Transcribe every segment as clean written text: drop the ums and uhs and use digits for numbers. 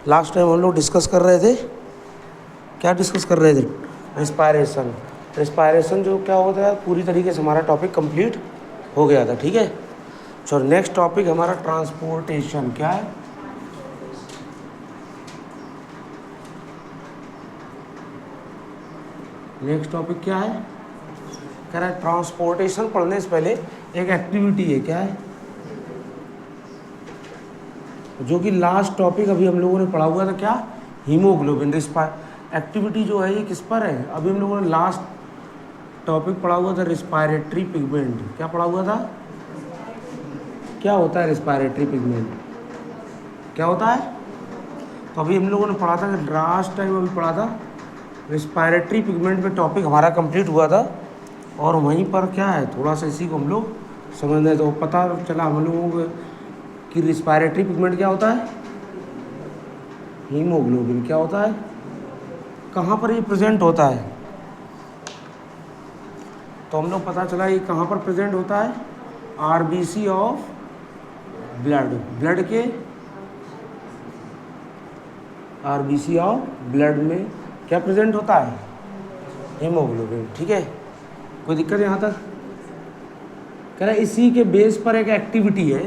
Last time हम लोग discuss कर रहे थे, क्या डिस्कस कर रहे थे? रिस्पायरेशन। रिस्पायरेशन जो क्या होता है, पूरी तरीके से हमारा टॉपिक कंप्लीट हो गया था। ठीक है, चलो नेक्स्ट टॉपिक हमारा ट्रांसपोर्टेशन। क्या है? नेक्स्ट टॉपिक क्या है? कह रहा है ट्रांसपोर्टेशन पढ़ने से पहले एक एक्टिविटी है। क्या है? जो कि लास्ट टॉपिक अभी हम लोगों ने पढ़ा हुआ था, क्या? हीमोग्लोबिन। एक्टिविटी जो है ये किस पर है? अभी हम लोगों ने लास्ट टॉपिक पढ़ा हुआ था रिस्पायरेटरी पिगमेंट। क्या पढ़ा हुआ था? क्या होता है रिस्पायरेटरी पिगमेंट? क्या होता है? तो अभी हम लोगों ने पढ़ा था, लास्ट टाइम अभी पढ़ा था रिस्पायरेटरी पिगमेंट पे टॉपिक हमारा कंप्लीट हुआ था। और वहीं पर क्या है, थोड़ा सा इसी को हम लोग समझने, तो पता चला हम लोगों को कि रिस्पायरेटरी पिगमेंट क्या होता है? हीमोग्लोबिन। क्या होता है? कहाँ पर ये प्रेजेंट होता है? तो हम लोग पता चला ये कहाँ पर प्रेजेंट होता है? RBC of blood. ब्लड के आरबीसी ऑफ ब्लड में क्या प्रेजेंट होता है? हीमोग्लोबिन। ठीक है, कोई दिक्कत यहाँ तक? कह रहे इसी के बेस पर एक एक्टिविटी है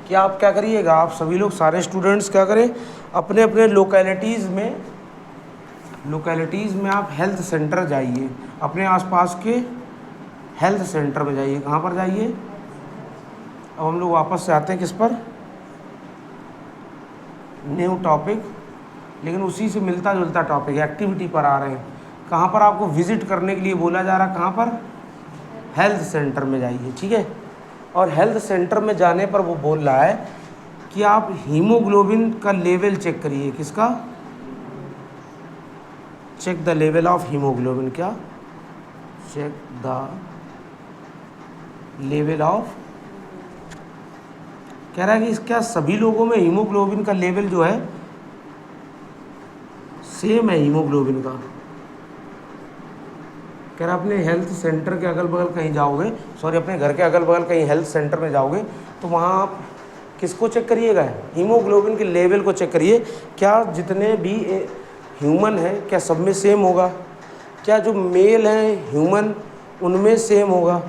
कि आप क्या करिएगा, आप सभी लोग सारे स्टूडेंट्स क्या करें, अपने अपने लोकेलिटीज़ में आप हेल्थ सेंटर जाइए, अपने आसपास के हेल्थ सेंटर में जाइए। कहाँ पर जाइए? अब हम लोग वापस से आते हैं किस पर? न्यू टॉपिक, लेकिन उसी से मिलता जुलता टॉपिक, एक्टिविटी पर आ रहे हैं। कहाँ पर आपको विजिट करने के लिए बोला जा रहा है? कहाँ पर? हेल्थ सेंटर में जाइए। ठीक है, और हेल्थ सेंटर में जाने पर वो बोल रहा है कि आप हीमोग्लोबिन का लेवल चेक करिए। किसका? Check the level of haemoglobin. क्या? Check the level of. कह रहा है कि क्या सभी लोगों में हीमोग्लोबिन का लेवल जो है सेम है? हीमोग्लोबिन का कह रहा अपने हेल्थ सेंटर के अगल बगल कहीं जाओगे, सॉरी अपने घर के अगल बगल कहीं हेल्थ सेंटर में जाओगे तो वहाँ आप किसको चेक करिएगा? हीमोग्लोबिन के लेवल को चेक करिए। क्या जितने भी ह्यूमन हैं क्या सब में सेम होगा? क्या जो मेल हैं ह्यूमन उनमें सेम होगा?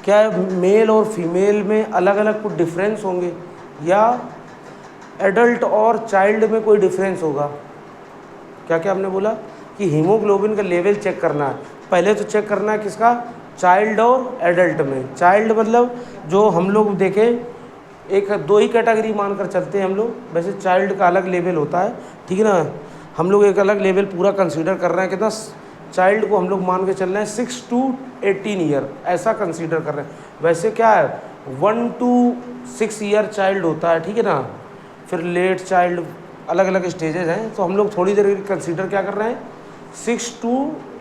क्या मेल और फीमेल में अलग अलग कुछ डिफरेंस होंगे, या एडल्ट और चाइल्ड में कोई डिफरेंस होगा? क्या क्या हमने बोला कि हीमोग्लोबिन का लेवल चेक करना है। पहले तो चेक करना है किसका? चाइल्ड और एडल्ट में। चाइल्ड मतलब जो हम लोग देखें, एक दो ही कैटेगरी मानकर चलते हैं हम लोग, वैसे चाइल्ड का अलग लेवल होता है। ठीक है ना, हम लोग एक अलग लेवल पूरा कंसीडर कर रहे हैं कि 10 चाइल्ड को हम लोग मान के चल रहे हैं 6 to 18 ईयर, ऐसा कंसीडर कर रहे हैं। वैसे क्या है 1 to 6 ईयर चाइल्ड होता है। ठीक है ना, फिर लेट चाइल्ड, अलग अलग स्टेजेस हैं। तो हम लोग थोड़ी देर कंसीडर क्या कर रहे हैं, 6 to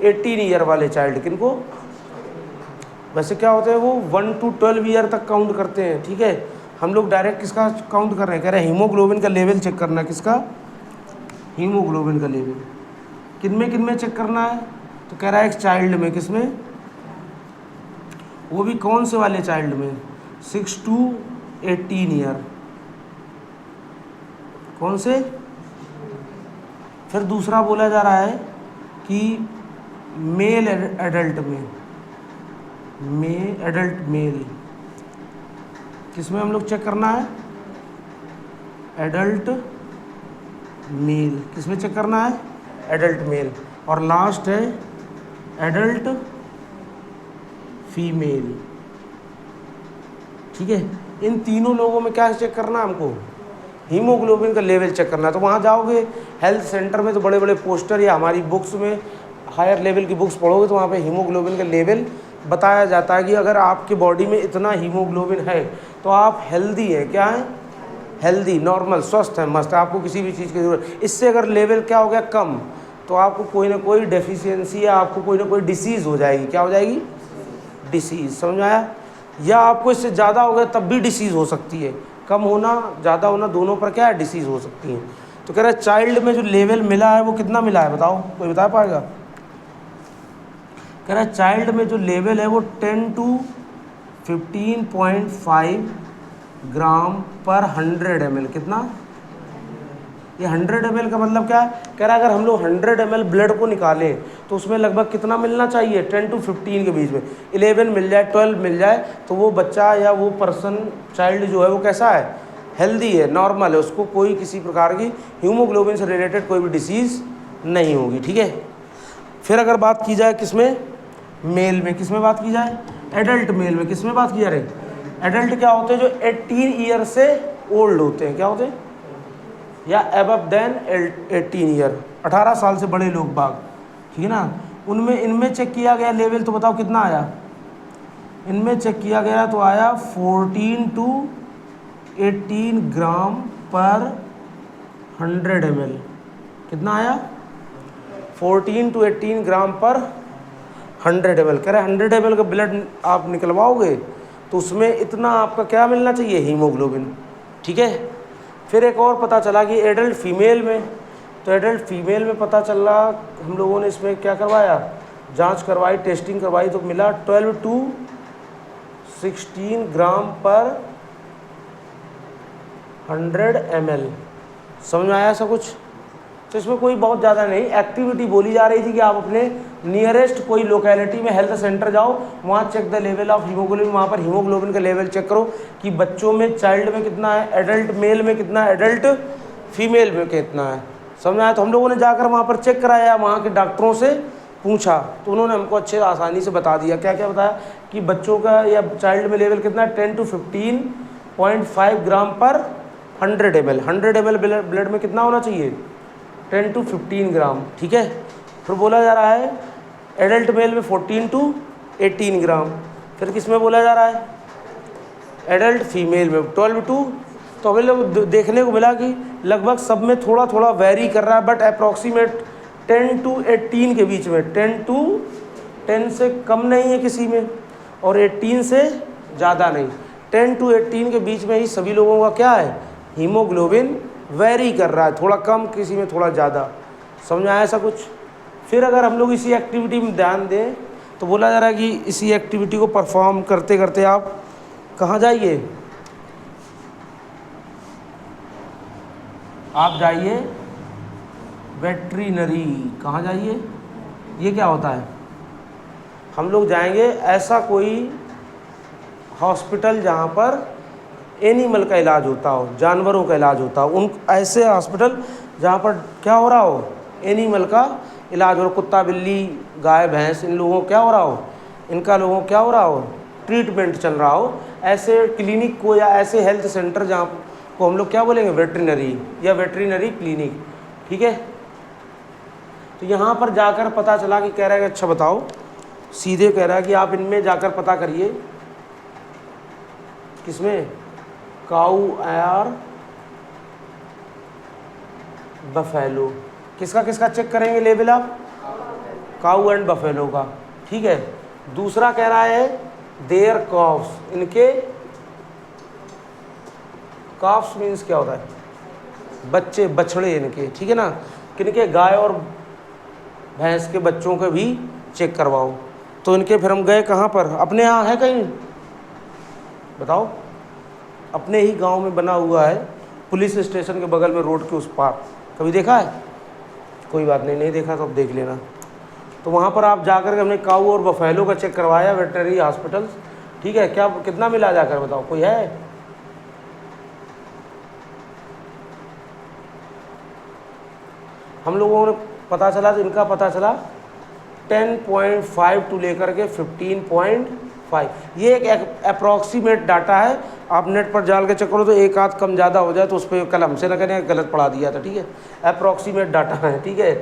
18 ईयर वाले चाइल्ड। किनको? वैसे क्या होता है वो 1 to 12 ईयर तक काउंट करते हैं। ठीक है, हम लोग डायरेक्ट किसका काउंट कर रहे हैं? कह रहे हैं हीमोग्लोबिन का लेवल चेक करना है। किसका? हीमोग्लोबिन का लेवल किन में चेक करना है? तो कह रहा है एक चाइल्ड में। किसमें? वो भी कौन से वाले चाइल्ड में? 6 to 18 ईयर। कौन से? फिर दूसरा बोला जा रहा है कि मेल एडल्ट में, एडल्ट मेल। किसमें हम लोग चेक करना है? Adult mail. किसमें चेक करना है? Adult mail. और लास्ट है एडल्ट फीमेल। ठीक है, इन तीनों लोगों में क्या चेक करना है हमको? हीमोग्लोबिन का लेवल चेक करना है। तो वहाँ जाओगे हेल्थ सेंटर में तो बड़े बड़े पोस्टर या हमारी बुक्स में हायर लेवल की बुक्स पढ़ोगे तो वहाँ पे हीमोग्लोबिन का लेवल बताया जाता है कि अगर आपके बॉडी में इतना हीमोग्लोबिन है तो आप हेल्दी हैं। क्या है? हेल्दी, नॉर्मल, स्वस्थ है, मस्त है, आपको किसी भी चीज़ की ज़रूरत। इससे अगर लेवल क्या हो गया कम, तो आपको कोई ना कोई डेफिशिएंसी या आपको कोई ना कोई डिसीज़ हो जाएगी। क्या हो जाएगी? डिसीज़। समझ में आया? या आपको इससे ज़्यादा हो गया तब भी डिसीज़ हो सकती है। कम होना ज़्यादा होना दोनों पर क्या है? डिसीज़ हो सकती है। तो कह रहा है चाइल्ड में जो लेवल मिला है वो कितना मिला है? बताओ, कोई बता पाएगा? कह रहा है चाइल्ड में जो लेवल है वो 10 to 15.5 ग्राम पर 100 ml। कितना? ये 100 ml का मतलब क्या है, कह रहा है अगर हम लोग 100 ml ब्लड को निकालें तो उसमें लगभग कितना मिलना चाहिए, 10 to 15 के बीच में, 11 मिल जाए, 12 मिल जाए, तो वो बच्चा या वो पर्सन, चाइल्ड जो है वो कैसा है, हेल्दी है, नॉर्मल है, उसको कोई किसी प्रकार की हीमोग्लोबिन से रिलेटेड कोई भी डिसीज़ नहीं होगी। ठीक है। फिर अगर बात की जाए किसमें, मेल में, किसमें बात की जाए, एडल्ट मेल में, किसमें बात की जा रही, एडल्ट क्या होते हैं, जो 18 ईयर से ओल्ड होते हैं, क्या होते हैं, या एबव देन 18 ईयर, 18 साल से बड़े लोग बाग, ठीक है ना। उनमें इनमें चेक किया गया लेवल, तो बताओ कितना आया, इनमें चेक किया गया तो आया 14 to 18 ग्राम पर 100 ml। कितना आया, 14 to 18 ग्राम पर 100 ml। कह रहे 100 ml का ब्लड आप निकलवाओगे तो उसमें इतना आपका क्या मिलना चाहिए, हीमोग्लोबिन। ठीक है। फिर एक और पता चला कि एडल्ट फीमेल में, तो एडल्ट फीमेल में पता चला, हम लोगों ने इसमें क्या करवाया, जांच करवाई, टेस्टिंग करवाई, तो मिला 12 to 16 ग्राम पर 100 ml। समझ में आया सब कुछ। तो इसमें कोई बहुत ज़्यादा नहीं, एक्टिविटी बोली जा रही थी कि आप अपने नियरेस्ट कोई लोकेलिटी में हेल्थ सेंटर जाओ, वहाँ check the level of haemoglobin, वहाँ पर हीमोग्लोबिन का लेवल चेक करो कि बच्चों में, चाइल्ड में कितना है, एडल्ट मेल में कितना है, एडल्ट फीमेल में कितना है। समझ आया। तो हम लोगों ने जाकर वहाँ पर चेक कराया, वहाँ के डॉक्टरों से पूछा, तो उन्होंने हमको अच्छे आसानी से बता दिया। क्या क्या बताया कि बच्चों का या चाइल्ड में लेवल कितना है, 10 to 15.5 ग्राम पर 100 ml। 100 ml ब्लड में कितना होना चाहिए, 10 to 15 ग्राम। ठीक है। फिर बोला जा रहा है एडल्ट मेल में 14 to 18 ग्राम। फिर किस में बोला जा रहा है, एडल्ट फीमेल में 12 to, तो हमें लोग देखने को मिला कि लगभग सब में थोड़ा थोड़ा वेरी कर रहा है, बट अप्रॉक्सीमेट 10 to 18 के बीच में, 10 से कम नहीं है किसी में, और 18 से ज़्यादा नहीं, 10 to 18 के बीच में ही सभी लोगों का क्या है, हीमोग्लोबिन वेरी कर रहा है, थोड़ा कम किसी में, थोड़ा ज़्यादा। समझ में आया ऐसा कुछ। फिर अगर हम लोग इसी एक्टिविटी में ध्यान दें तो बोला जा रहा है कि इसी एक्टिविटी को परफॉर्म करते करते आप कहाँ जाइए, आप जाइए वेटरिनरी। कहाँ जाइए, ये क्या होता है, हम लोग जाएंगे ऐसा कोई हॉस्पिटल जहाँ पर एनिमल का इलाज होता हो, जानवरों का इलाज होता हो, उन ऐसे हॉस्पिटल जहाँ पर क्या हो रहा हो, एनिमल का इलाज हो रहा, कुत्ता बिल्ली गाय भैंस, इन लोगों को क्या हो रहा हो, इनका लोगों को क्या हो रहा हो, ट्रीटमेंट चल रहा हो, ऐसे क्लिनिक को या ऐसे हेल्थ सेंटर जहाँ को हम लोग क्या बोलेंगे, वेटरिनरी या वेटरिनरी क्लिनिक। ठीक है। तो यहाँ पर जाकर पता चला कि कह रहा है कि अच्छा बताओ, सीधे कह रहा है कि आप इनमें जाकर पता करिए, किसमें, काऊ और बफेलो। किसका किसका चेक करेंगे लेवल आप, काऊ एंड बफेलो का। ठीक है। दूसरा कह रहा है देयर कॉफ्स, इनके कॉफ्स मीन्स क्या होता है, बच्चे, बछड़े इनके। ठीक है ना। किनके, गाय और भैंस के बच्चों के भी चेक करवाओ। तो इनके फिर हम गए कहाँ पर, अपने यहाँ है कहीं बताओ, अपने ही गांव में बना हुआ है, पुलिस स्टेशन के बगल में, रोड के उस पार। कभी देखा है, कोई बात नहीं, नहीं देखा तो अब देख लेना। तो वहाँ पर आप जाकर के हमने काऊ और बफेलो का चेक करवाया, वेटनरी हॉस्पिटल। ठीक है। क्या कितना मिला जाकर बताओ, कोई है, हम लोगों ने पता चला, तो इनका पता चला 10.5 टू लेकर के 15.5। ये एक अप्रॉक्सीमेट डाटा है, आप नेट पर जाल के चेक करो तो एक आध कम ज़्यादा हो जाए तो उस पर कल हमसे न करें, गलत पढ़ा दिया था। ठीक है। अप्रॉक्सीमेट डाटा है। ठीक है।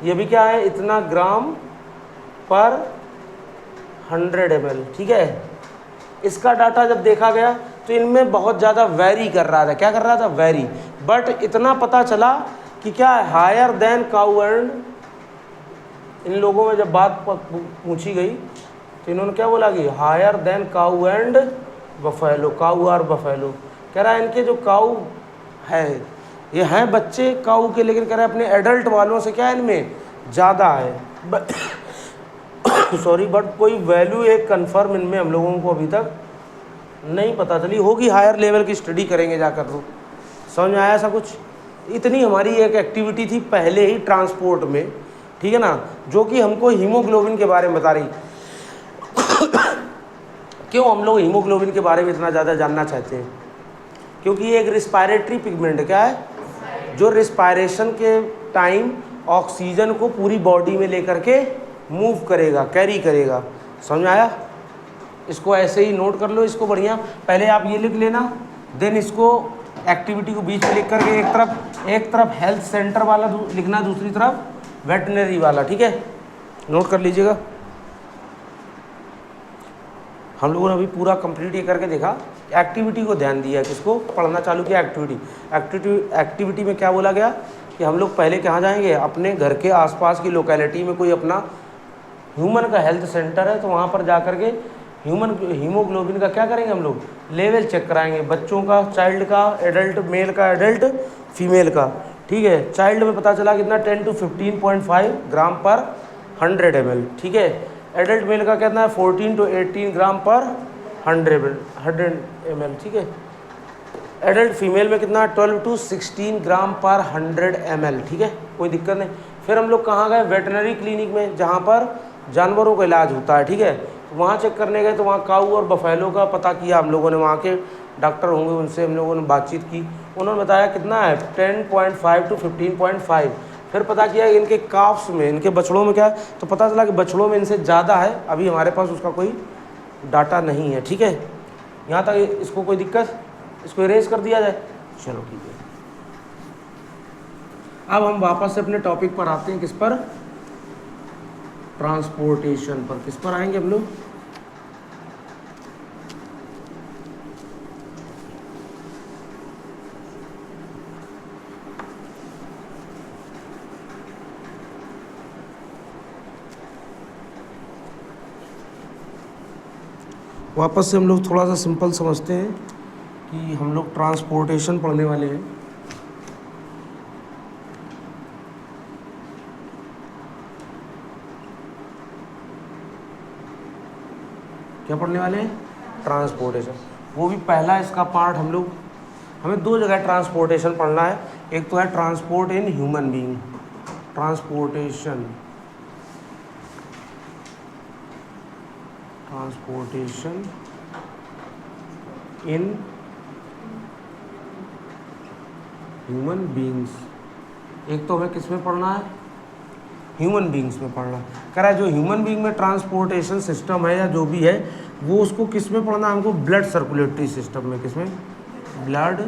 ये भी क्या है, इतना ग्राम पर 100 ml। ठीक है। इसका डाटा जब देखा गया तो इनमें बहुत ज़्यादा वेरी कर रहा था। क्या कर रहा था, वेरी। बट इतना पता चला कि क्या है, हायर देन काऊ एंड, इन लोगों में जब बात पूछी गई तो इन्होंने क्या बोला कि higher than cow and buffalo, cow और बफेलो। कह रहा है इनके जो काऊ है, ये हैं बच्चे काऊ के, लेकिन कह रहा है अपने एडल्ट वालों से क्या है, इनमें ज़्यादा है। सॉरी, बट कोई वैल्यू एक कन्फर्म इनमें हम लोगों को अभी तक नहीं पता चली, होगी हायर लेवल की स्टडी करेंगे जाकर। तो समझ में आया ऐसा कुछ। इतनी हमारी एक एक्टिविटी थी पहले ही ट्रांसपोर्ट में, ठीक है ना, जो कि हमको हीमोग्लोबिन के बारे में बता रही। क्यों हम लोग हीमोग्लोबिन के बारे में इतना ज़्यादा जानना चाहते हैं? क्योंकि ये एक रिस्पायरेटरी पिगमेंट, क्या है, जो रिस्पायरेशन के टाइम ऑक्सीजन को पूरी बॉडी में लेकर के मूव करेगा, कैरी करेगा। समझ में आया? इसको ऐसे ही नोट कर लो इसको बढ़िया। पहले आप ये लिख लेना, देन इसको एक्टिविटी को बीच में लिख करके एक तरफ हेल्थ सेंटर वाला लिखना, दूसरी तरफ वेटनरी वाला, ठीक है, नोट कर लीजिएगा। हम लोगों ने अभी पूरा कंप्लीट ये करके देखा, एक्टिविटी को ध्यान दिया, किसको पढ़ना चालू किया, एक्टिविटी में क्या बोला गया कि हम लोग पहले कहाँ जाएंगे, अपने घर के आसपास की लोकेलिटी में कोई अपना ह्यूमन का हेल्थ सेंटर है तो वहाँ पर जा करके हीमोग्लोबिन का क्या करेंगे, हम लोग लेवल चेक कराएंगे, बच्चों का, चाइल्ड का, एडल्ट मेल का, एडल्ट फीमेल का, ठीक है। चाइल्ड में पता चला कितना 10 to 15.5 ग्राम पर 100 ml, ठीक है। एडल्ट मेल का कितना है 14 to 18 ग्राम पर 100 ml, ठीक है। एडल्ट फीमेल में कितना 12 to 16 ग्राम पर 100 ml, ठीक है, कोई दिक्कत नहीं। फिर हम लोग कहाँ गए, वेटनरी क्लिनिक में, जहाँ पर जानवरों का इलाज होता है, ठीक है। वहाँ चेक करने गए तो वहाँ काऊ और बफेलो का पता किया हम लोगों ने, वहाँ के डॉक्टर होंगे उनसे हम लोगों ने बातचीत की, उन्होंने बताया कितना है 10.5 to 15.5। फिर पता किया इनके काफ्स में, इनके बछड़ों में क्या है, तो पता चला कि बछड़ों में इनसे ज़्यादा है, अभी हमारे पास उसका कोई डाटा नहीं है, ठीक है। यहाँ तक इसको कोई दिक्कत, इसको इरेज कर दिया जाए, चलो ठीक है। अब हम वापस से अपने टॉपिक पर आते हैं, किस पर, ट्रांसपोर्टेशन पर। किस पर आएंगे हम लोग, वापस से हम लोग थोड़ा सा सिंपल समझते हैं कि हम लोग ट्रांसपोर्टेशन पढ़ने वाले हैं। क्या पढ़ने वाले हैं, ट्रांसपोर्टेशन। वो भी पहला इसका पार्ट हम लोग, हमें दो जगह ट्रांसपोर्टेशन पढ़ना है, एक तो है transport in human being, transportation in human beings. एक तो हमें किस में पढ़ना है, ह्यूमन बीइंग्स में पढ़ना। कह रहा है जो ह्यूमन बीइंग में ट्रांसपोर्टेशन सिस्टम है या जो भी है वो उसको किस में पढ़ना है हमको, ब्लड सर्कुलेटरी सिस्टम में। किस में, ब्लड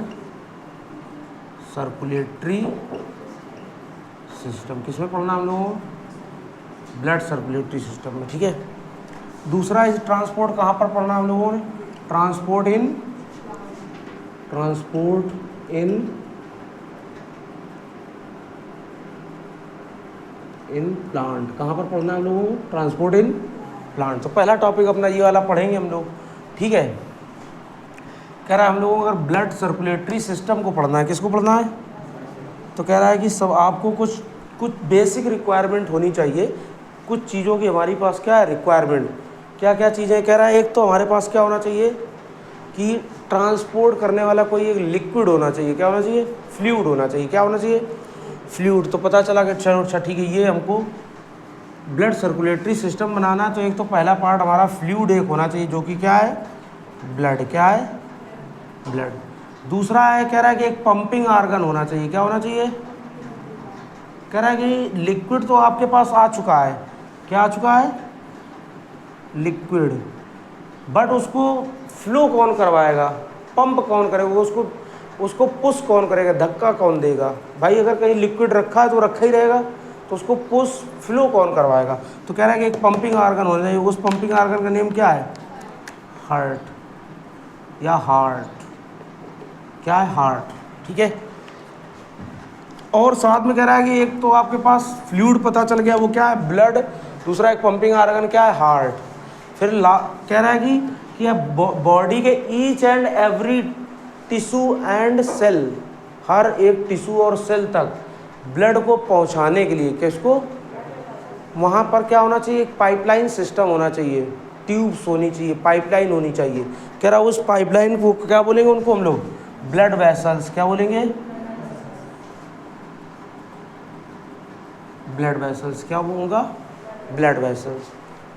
सर्कुलेटरी सिस्टम, किस में पढ़ना हम लोगों को, ब्लड सर्कुलेटरी सिस्टम में, ठीक है। दूसरा इस ट्रांसपोर्ट कहाँ पर पढ़ना हम लोगों ने, ट्रांसपोर्ट इन प्लांट, कहाँ पर पढ़ना है हम लोगों को, ट्रांसपोर्ट इन प्लांट। तो पहला टॉपिक अपना ये वाला पढ़ेंगे हम लोग, ठीक है। कह रहा है हम लोगों को अगर ब्लड सर्कुलेटरी सिस्टम को पढ़ना है, किसको पढ़ना है, तो कह रहा है कि सब आपको कुछ बेसिक रिक्वायरमेंट होनी चाहिए, कुछ चीज़ों की हमारी पास क्या है रिक्वायरमेंट, क्या क्या चीज़ें। कह रहा है एक तो हमारे पास क्या होना चाहिए कि ट्रांसपोर्ट करने वाला कोई एक लिक्विड होना चाहिए, क्या होना चाहिए, फ्लूइड होना चाहिए, क्या होना चाहिए, फ्लूइड। तो पता चला कि चलो अच्छा ठीक है, ये हमको ब्लड सर्कुलेटरी सिस्टम बनाना है, तो एक तो पहला पार्ट हमारा फ्लूइड एक होना चाहिए जो कि क्या है, ब्लड, क्या है, ब्लड। दूसरा है, कह रहा है कि एक पंपिंग आर्गन होना चाहिए, क्या होना चाहिए, कह रहा है कि लिक्विड तो आपके पास आ चुका है, क्या आ चुका है, लिक्विड, बट उसको फ्लो कौन करवाएगा, पंप कौन करेगा, उसको पुश कौन करेगा, धक्का कौन देगा। भाई अगर कहीं लिक्विड रखा है तो रखा ही रहेगा, तो उसको पुश फ्लो कौन करवाएगा। तो कह रहा है कि एक पंपिंग आर्गन होना चाहिए, उस पंपिंग आर्गन का नेम क्या है, हार्ट या हार्ट, क्या है, हार्ट, ठीक है। और साथ में कह रहा है कि एक तो आपके पास फ्लूइड पता चल गया, वो क्या है, ब्लड, दूसरा एक पंपिंग आर्गन क्या है, हार्ट। फिर कह रहा है कि बॉडी के each and every tissue and cell, हर एक टिश्यू और सेल तक ब्लड को पहुंचाने के लिए किसको, वहाँ पर क्या होना चाहिए, एक पाइपलाइन सिस्टम होना चाहिए, ट्यूब्स होनी चाहिए, पाइपलाइन होनी चाहिए। कह रहा उस पाइपलाइन को क्या बोलेंगे, उनको हम लोग ब्लड वेसल्स, क्या बोलेंगे, ब्लड वेसल्स, क्या होगा? Blood vessels.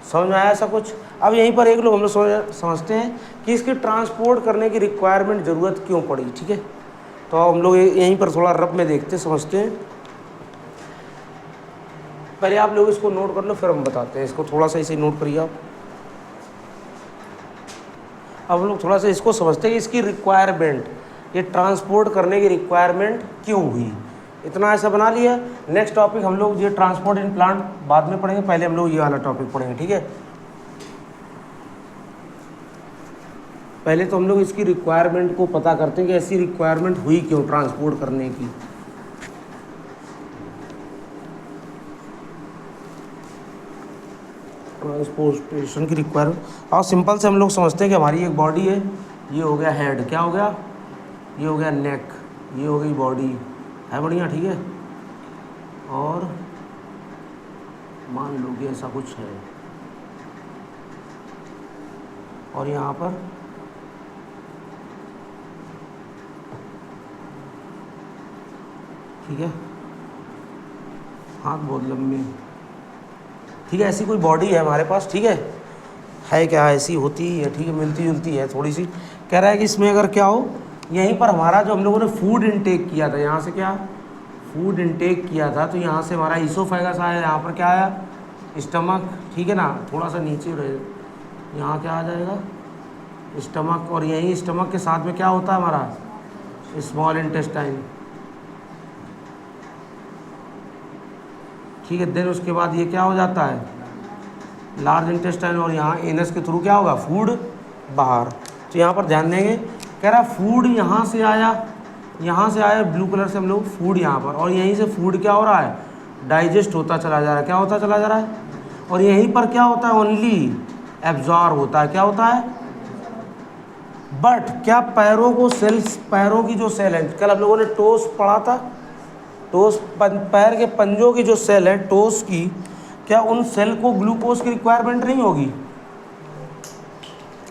समझ में आया ऐसा कुछ? अब यहीं पर एक लोग हम लोग समझते हैं कि इसकी ट्रांसपोर्ट करने की रिक्वायरमेंट ज़रूरत क्यों पड़ी, ठीक है। तो हम लोग यहीं पर थोड़ा रफ में देखते समझते हैं। पहले आप लोग इसको नोट कर लो, फिर हम बताते हैं। इसको थोड़ा सा इसे नोट करिए आप। अब हम लोग थोड़ा सा इसको समझते हैं कि इसकी रिक्वायरमेंट, ये ट्रांसपोर्ट करने की रिक्वायरमेंट क्यों हुई। इतना ऐसा बना लिया। नेक्स्ट टॉपिक हम लोग ये ट्रांसपोर्ट इन प्लांट बाद में पढ़ेंगे, पहले हम लोग ये वाला टॉपिक पढ़ेंगे, ठीक है। पहले तो हम लोग इसकी रिक्वायरमेंट को पता करते हैं कि ऐसी रिक्वायरमेंट हुई क्यों ट्रांसपोर्ट करने की। ट्रांसपोर्टेशन की रिक्वायरमेंट और सिंपल से हम लोग समझते हैं कि हमारी एक बॉडी है, ये हो गया हेड, क्या हो गया? ये हो गया नेक, ये हो गई बॉडी, है बढ़िया, ठीक है। और मान लो कि ऐसा कुछ है, और यहाँ पर ठीक है, हाथ बहुत लंबे, ठीक है। ऐसी कोई बॉडी है हमारे पास, ठीक है क्या? ऐसी होती ही है, ठीक है, मिलती जुलती है थोड़ी सी। कह रहा है कि इसमें अगर क्या हो, यहीं पर हमारा जो हम लोगों ने फूड इनटेक किया था, यहाँ से क्या फूड इनटेक किया था, तो यहाँ से हमारा ईसोफेगस आया, यहाँ पर क्या आया? स्टमक, ठीक है ना। थोड़ा सा नीचे रहे, यहाँ क्या आ जाएगा? स्टमक। और यहीं स्टमक के साथ में क्या होता है हमारा? स्मॉल इंटेस्टाइन, ठीक है। देन उसके बाद ये क्या हो जाता है? Large intestine. और यहाँ एनस के थ्रू क्या होगा? फूड बाहर। तो यहाँ पर ध्यान देंगे, कह रहा फूड यहाँ से आया, यहाँ से आया ब्लू कलर से हम लोग फूड यहाँ पर, और यहीं से फूड क्या हो रहा है? डाइजेस्ट होता चला जा रहा है, क्या होता चला जा रहा है? और यहीं पर क्या होता है? ओनली एब्जॉर्ब होता है, क्या होता है? बट क्या पैरों को सेल्स, पैरों की जो सेल है, कल हम लोगों ने टोस पढ़ा था, टोस पैर के पंजों की जो सेल है टोस की, क्या उन सेल को ग्लूकोज की रिक्वायरमेंट नहीं होगी?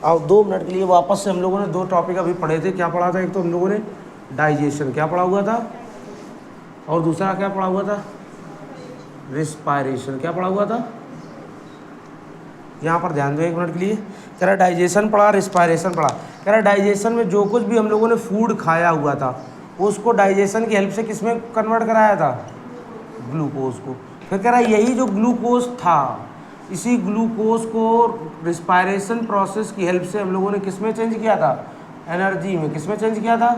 अब 2 मिनट के लिए वापस से हम लोगों ने 2 टॉपिक अभी पढ़े थे। क्या पढ़ा था? एक तो हम लोगों ने डाइजेशन, क्या पढ़ा हुआ था? और दूसरा क्या पढ़ा हुआ था? रिस्पायरेशन, क्या पढ़ा हुआ था? यहाँ पर ध्यान दो 1 मिनट के लिए। कह रहा डाइजेशन पढ़ा, रिस्पायरेशन पढ़ा। कह रहा डाइजेशन में जो कुछ भी हम लोगों ने फूड खाया हुआ था, उसको डाइजेशन की हेल्प से किस में कन्वर्ट कराया था? ग्लूकोज को। फिर कह रहा यही जो ग्लूकोज था, इसी ग्लूकोज को रिस्पायरेशन प्रोसेस की हेल्प से हम लोगों ने किस में चेंज किया था? एनर्जी में। किस में चेंज किया था?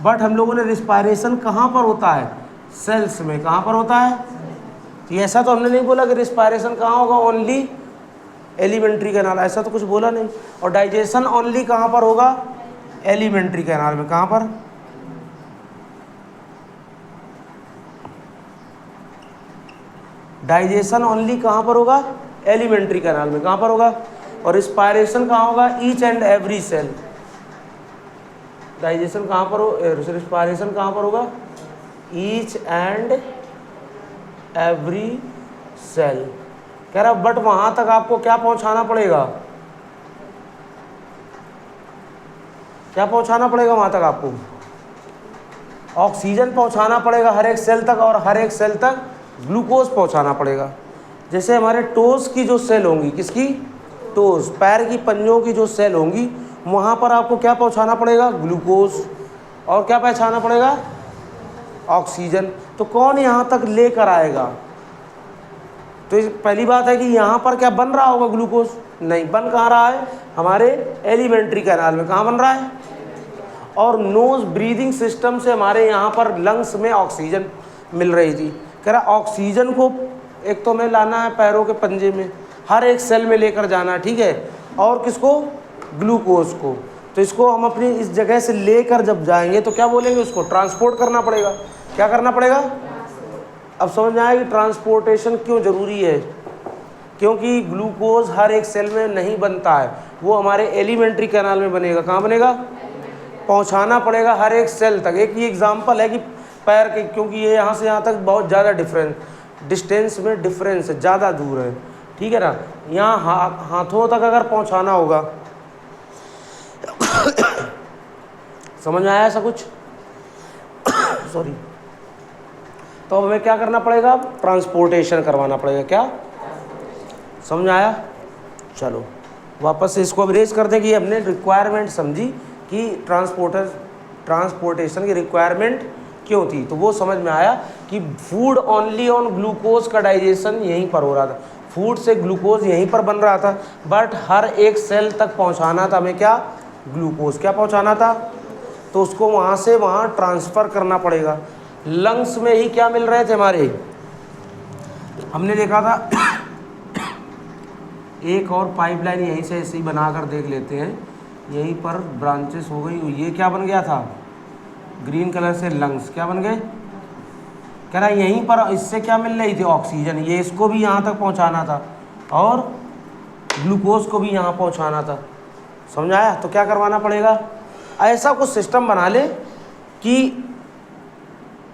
बट हम लोगों ने रिस्पायरेशन कहाँ पर होता है? सेल्स में। कहाँ पर होता है? तो ऐसा तो हमने नहीं बोला कि रिस्पायरेशन कहाँ होगा? ओनली एलिमेंट्री कैनाल, ऐसा तो कुछ बोला नहीं। और डाइजेशन ओनली कहाँ पर होगा? एलिमेंट्री कैनाल में। कहाँ पर? डाइजेशन ओनली कहाँ पर होगा? एलिमेंट्री कैनाल में। कहाँ पर होगा? और रिस्पायरेशन कहाँ होगा? Each and every cell. Digestion कहाँ पर हो, रिस्पायरेशन कहाँ पर होगा? Each and every cell. कह रहा बट वहाँ तक आपको क्या पहुँचाना पड़ेगा? क्या पहुँचाना पड़ेगा वहाँ तक आपको? ऑक्सीजन पहुँचाना पड़ेगा हर एक सेल तक, और हर एक सेल तक ग्लूकोज पहुँचाना पड़ेगा। जैसे हमारे टोस की जो सेल होंगी, किसकी? टोस, पैर की पंजों की जो सेल होंगी, वहाँ पर आपको क्या पहुँचाना पड़ेगा? ग्लूकोज। और क्या पहुँचाना पड़ेगा? ऑक्सीजन। तो कौन यहाँ तक लेकर आएगा? तो पहली बात है कि यहाँ पर क्या बन रहा होगा ग्लूकोज? नहीं। बन कहाँ रहा है? हमारे एलिमेंट्री कैनाल में। कहाँ बन रहा है? और नोज ब्रीदिंग सिस्टम से हमारे यहाँ पर लंग्स में ऑक्सीजन मिल रही थी। कह रहा ऑक्सीजन को एक तो हमें लाना है पैरों के पंजे में, हर एक सेल में लेकर जाना है, ठीक है। और किसको? ग्लूकोज को। तो इसको हम अपनी इस जगह से लेकर जब जाएंगे तो क्या बोलेंगे? उसको ट्रांसपोर्ट करना पड़ेगा। क्या करना पड़ेगा? अब समझ में आया कि ट्रांसपोर्टेशन क्यों ज़रूरी है। क्योंकि ग्लूकोज हर एक सेल में नहीं बनता है, वो हमारे एलिमेंट्री कैनाल में बनेगा। कहाँ बनेगा? पहुँचाना पड़ेगा हर एक सेल तक। एक ये एग्जांपल है कि पैर के, क्योंकि ये यहाँ से यहाँ तक बहुत ज़्यादा डिस्टेंस में डिफरेंस है, ज़्यादा दूर है, ठीक है ना। यहाँ हाथों तक अगर पहुँचाना होगा समझ में आया ऐसा कुछ? सॉरी। तो हमें क्या करना पड़ेगा, ट्रांसपोर्टेशन करवाना पड़ेगा। क्या समझ आया? चलो वापस से इसको अब रेज कर दें कि हमने रिक्वायरमेंट समझी कि ट्रांसपोर्टेशन की रिक्वायरमेंट क्यों थी। तो वो समझ में आया कि फूड ओनली ऑन ग्लूकोज का डाइजेशन यहीं पर हो रहा था, फूड से ग्लूकोज यहीं पर बन रहा था, बट हर एक सेल तक पहुंचाना था हमें क्या, ग्लूकोज क्या पहुंचाना था, तो उसको वहाँ से वहाँ ट्रांसफ़र करना पड़ेगा। लंग्स में ही क्या मिल रहे थे हमारे, हमने देखा था एक और पाइपलाइन यहीं से ऐसे ही बना कर देख लेते हैं, यहीं पर ब्रांचेस हो गई, ये क्या बन गया था, ग्रीन कलर से लंग्स क्या बन गए, कह रहा है यहीं पर इससे क्या मिल रही थी, ऑक्सीजन, ये इसको भी यहाँ तक पहुँचाना था और ग्लूकोज को भी यहाँ पहुँचाना था। समझ आया? तो क्या करवाना पड़ेगा, ऐसा कुछ सिस्टम बना ले कि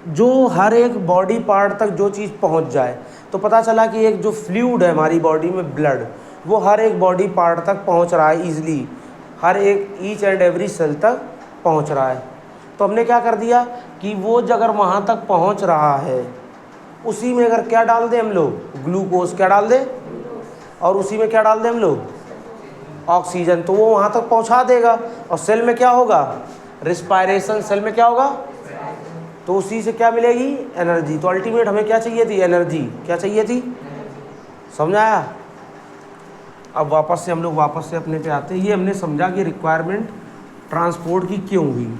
जो हर एक बॉडी पार्ट तक जो चीज़ पहुँच जाए। तो पता चला कि एक जो फ्लूइड है हमारी बॉडी में, ब्लड, वो हर एक बॉडी पार्ट तक पहुँच रहा है ईजिली, हर एक ईच एंड एवरी सेल तक पहुँच रहा है। तो हमने क्या कर दिया कि वो अगर वहाँ तक पहुँच रहा है, उसी में अगर क्या डाल दें हम लोग, ग्लूकोज क्या डाल दें, और उसी में क्या डाल दें हम लोग, ऑक्सीजन, तो वो वहाँ तक पहुँचा देगा। और सेल में क्या होगा, रिस्पायरेशन, सेल में क्या होगा, तो उसी से क्या मिलेगी, एनर्जी। तो अल्टीमेट हमें क्या चाहिए थी, एनर्जी। क्या चाहिए थी, समझ आया? अब वापस से हम लोग वापस से अपने पे आते हैं। ये हमने समझा कि रिक्वायरमेंट ट्रांसपोर्ट की क्यों हुई।